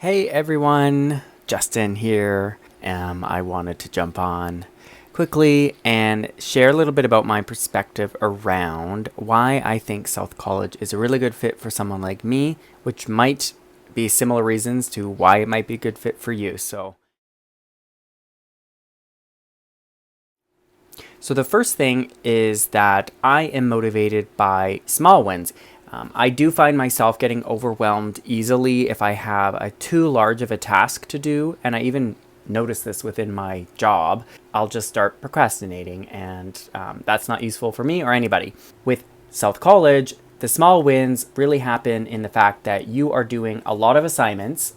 Hey everyone, Justin here. I wanted to jump on quickly and share a little bit about my perspective around why I think South College is a really good fit for someone like me, which might be similar reasons to why it might be a good fit for you. So the first thing is that I am motivated by small wins. I do find myself getting overwhelmed easily if I have too large of a task to do, and I even notice this within my job. I'll just start procrastinating, and that's not useful for me or anybody. With South College, the small wins really happen in the fact that you are doing a lot of assignments,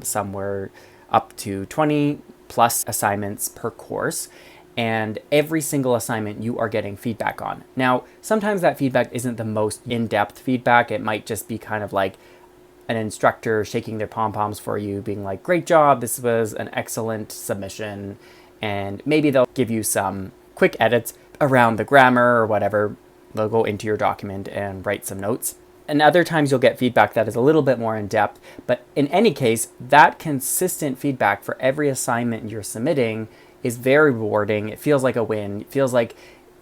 somewhere up to 20 plus assignments per course. And every single assignment you are getting feedback on. Now, sometimes that feedback isn't the most in-depth feedback. It might just be kind of like an instructor shaking their pom-poms for you, being like, great job, this was an excellent submission. And maybe they'll give you some quick edits around the grammar or whatever. They'll go into your document and write some notes. And other times you'll get feedback that is a little bit more in depth. But in any case, that consistent feedback for every assignment you're submitting is very rewarding. It feels like a win. It feels like,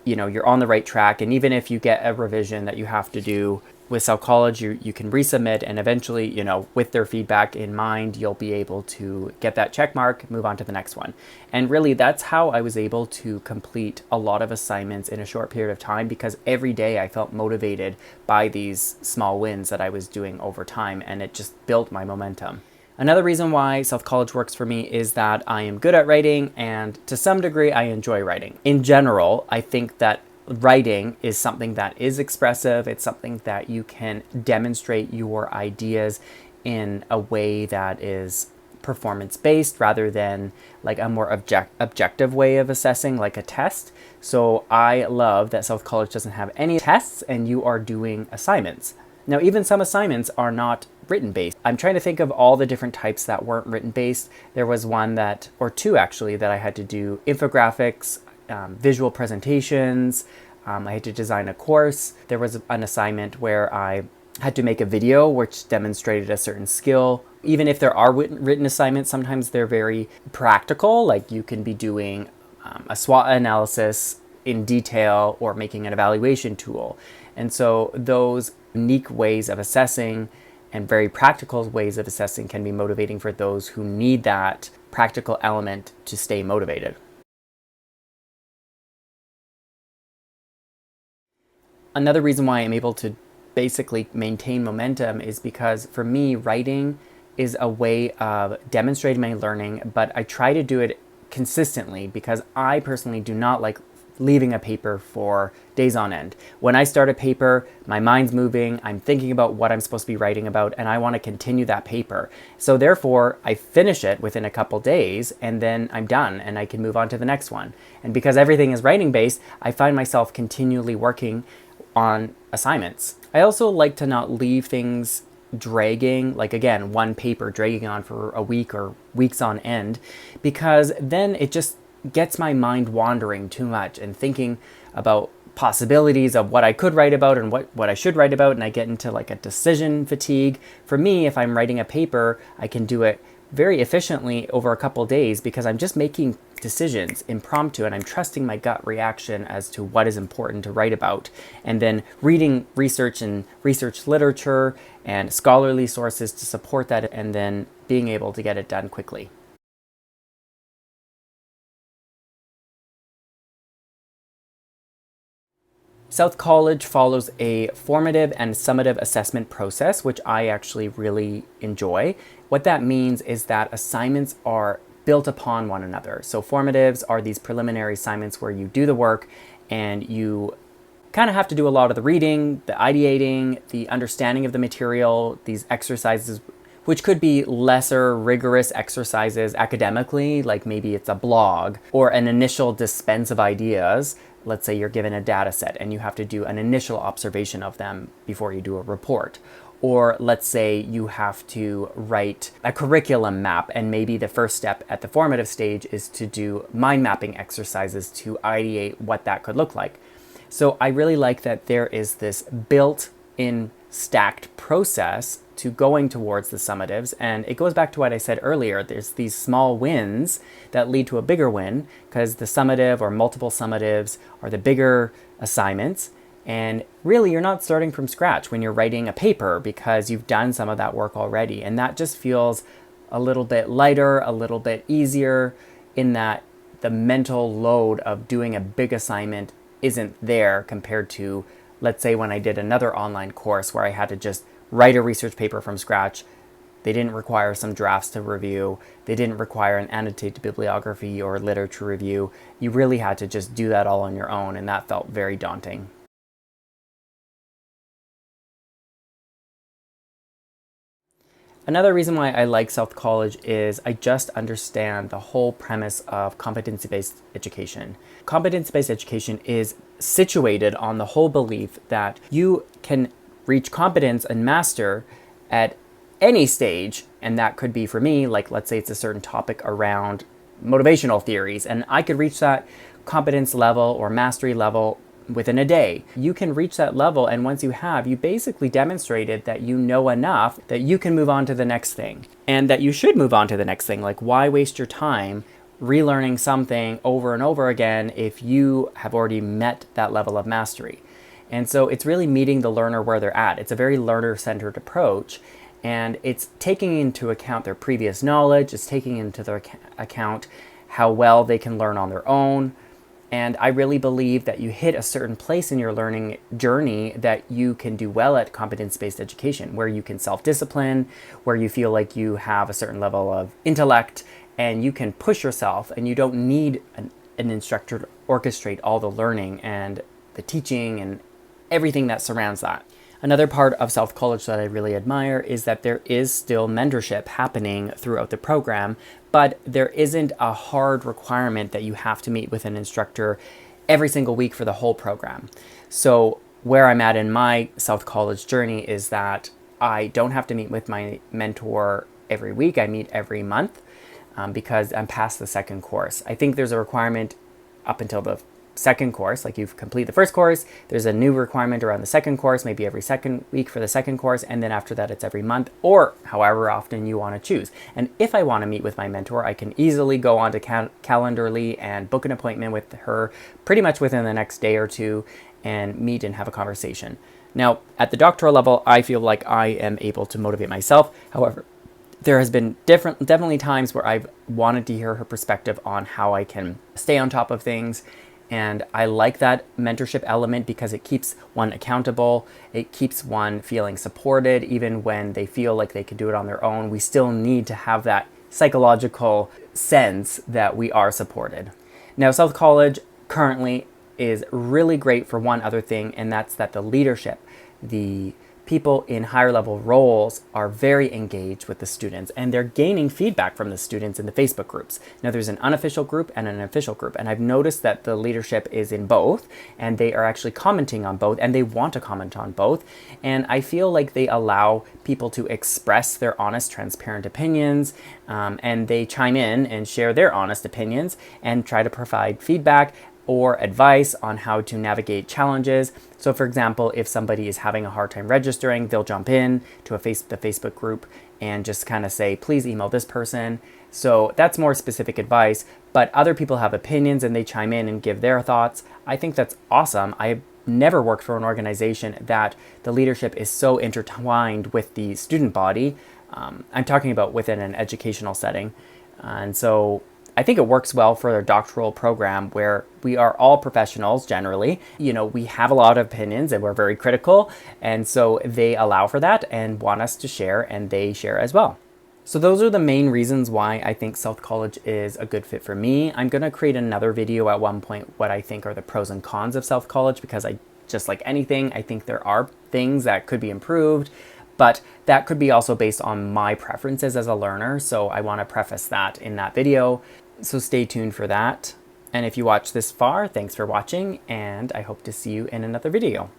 you're on the right track. And even if you get a revision that you have to do with South College, you can resubmit, and eventually, with their feedback in mind, you'll be able to get that check mark, move on to the next one. And really, that's how I was able to complete a lot of assignments in a short period of time, because every day I felt motivated by these small wins that I was doing over time, and it just built my momentum. Another reason why South College works for me is that I am good at writing, and to some degree I enjoy writing. In general, I think that writing is something that is expressive. It's something that you can demonstrate your ideas in a way that is performance-based rather than like a more objective way of assessing, like a test. So I love that South College doesn't have any tests and you are doing assignments. Now, even some assignments are not written-based. I'm trying to think of all the different types that weren't written-based. There was one or two actually, that I had to do infographics, visual presentations. I had to design a course. There was an assignment where I had to make a video which demonstrated a certain skill. Even if there are written assignments, sometimes they're very practical, like you can be doing a SWOT analysis in detail or making an evaluation tool. And so those unique ways of assessing and very practical ways of assessing can be motivating for those who need that practical element to stay motivated. Another reason why I'm able to basically maintain momentum is because for me, writing is a way of demonstrating my learning, but I try to do it consistently because I personally do not like leaving a paper for days on end. When I start a paper, my mind's moving, I'm thinking about what I'm supposed to be writing about, and I want to continue that paper. So therefore, I finish it within a couple days, and then I'm done, and I can move on to the next one. And because everything is writing-based, I find myself continually working on assignments. I also like to not leave things dragging, like again, one paper dragging on for a week or weeks on end, because then it just gets my mind wandering too much and thinking about possibilities of what I could write about and what I should write about, and I get into like a decision fatigue. For me, if I'm writing a paper, I can do it very efficiently over a couple days because I'm just making decisions impromptu and I'm trusting my gut reaction as to what is important to write about, and then reading research and research literature and scholarly sources to support that, and then being able to get it done quickly. South College follows a formative and summative assessment process, which I actually really enjoy. What that means is that assignments are built upon one another. So formatives are these preliminary assignments where you do the work and you kind of have to do a lot of the reading, the ideating, the understanding of the material, these exercises, which could be lesser rigorous exercises academically, like maybe it's a blog or an initial dispense of ideas. Let's say you're given a data set and you have to do an initial observation of them before you do a report. Or let's say you have to write a curriculum map, and maybe the first step at the formative stage is to do mind mapping exercises to ideate what that could look like. So I really like that there is this built-in stacked process to going towards the summatives. And it goes back to what I said earlier. There's these small wins that lead to a bigger win, because the summative or multiple summatives are the bigger assignments. And really, you're not starting from scratch when you're writing a paper, because you've done some of that work already. And that just feels a little bit lighter, a little bit easier, in that the mental load of doing a big assignment isn't there compared to, let's say, when I did another online course where I had to just write a research paper from scratch. They didn't require some drafts to review. They didn't require an annotated bibliography or literature review. You really had to just do that all on your own, and that felt very daunting. Another reason why I like South College is I just understand the whole premise of competency-based education. Competency-based education is situated on the whole belief that you can reach competence and master at any stage, and that could be, for me, like, let's say it's a certain topic around motivational theories, and I could reach that competence level or mastery level within a day. You can reach that level, and once you have, you basically demonstrated that you know enough that you can move on to the next thing, and that you should move on to the next thing. Like, why waste your time relearning something over and over again if you have already met that level of mastery? And so it's really meeting the learner where they're at. It's a very learner-centered approach, and it's taking into account their previous knowledge. It's taking into their account how well they can learn on their own. And I really believe that you hit a certain place in your learning journey that you can do well at competence-based education, where you can self-discipline, where you feel like you have a certain level of intellect, and you can push yourself, and you don't need an instructor to orchestrate all the learning and the teaching and everything that surrounds that. Another part of South College that I really admire is that there is still mentorship happening throughout the program, but there isn't a hard requirement that you have to meet with an instructor every single week for the whole program. So where I'm at in my South College journey is that I don't have to meet with my mentor every week. I meet every month because I'm past the second course. I think there's a requirement up until the second course, like you've completed the first course, there's a new requirement around the second course, maybe every second week for the second course, and then after that it's every month, or however often you want to choose. And if I want to meet with my mentor, I can easily go on to Calendarly and book an appointment with her pretty much within the next day or two and meet and have a conversation. Now, at the doctoral level, I feel like I am able to motivate myself. However, there has been definitely times where I've wanted to hear her perspective on how I can stay on top of things. And I like that mentorship element because it keeps one accountable. It keeps one feeling supported even when they feel like they can do it on their own. We still need to have that psychological sense that we are supported. Now, South College currently is really great for one other thing, and that's that the leadership, the people in higher level roles are very engaged with the students, and they're gaining feedback from the students in the Facebook groups. Now, there's an unofficial group and an official group, and I've noticed that the leadership is in both, and they are actually commenting on both, and they want to comment on both. And I feel like they allow people to express their honest, transparent opinions, and they chime in and share their honest opinions and try to provide feedback or advice on how to navigate challenges. So for example, if somebody is having a hard time registering, they'll jump in to the Facebook group and just kind of say, please email this person. So that's more specific advice, but other people have opinions and they chime in and give their thoughts. I think that's awesome. I've never worked for an organization that the leadership is so intertwined with the student body. I'm talking about within an educational setting. And so I think it works well for their doctoral program where we are all professionals generally. You know, we have a lot of opinions and we're very critical. And so they allow for that and want us to share, and they share as well. So those are the main reasons why I think South College is a good fit for me. I'm going to create another video at one point what I think are the pros and cons of South College, because just like anything, I think there are things that could be improved. But that could be also based on my preferences as a learner. So I want to preface that in that video. So stay tuned for that. And if you watched this far, thanks for watching, and I hope to see you in another video.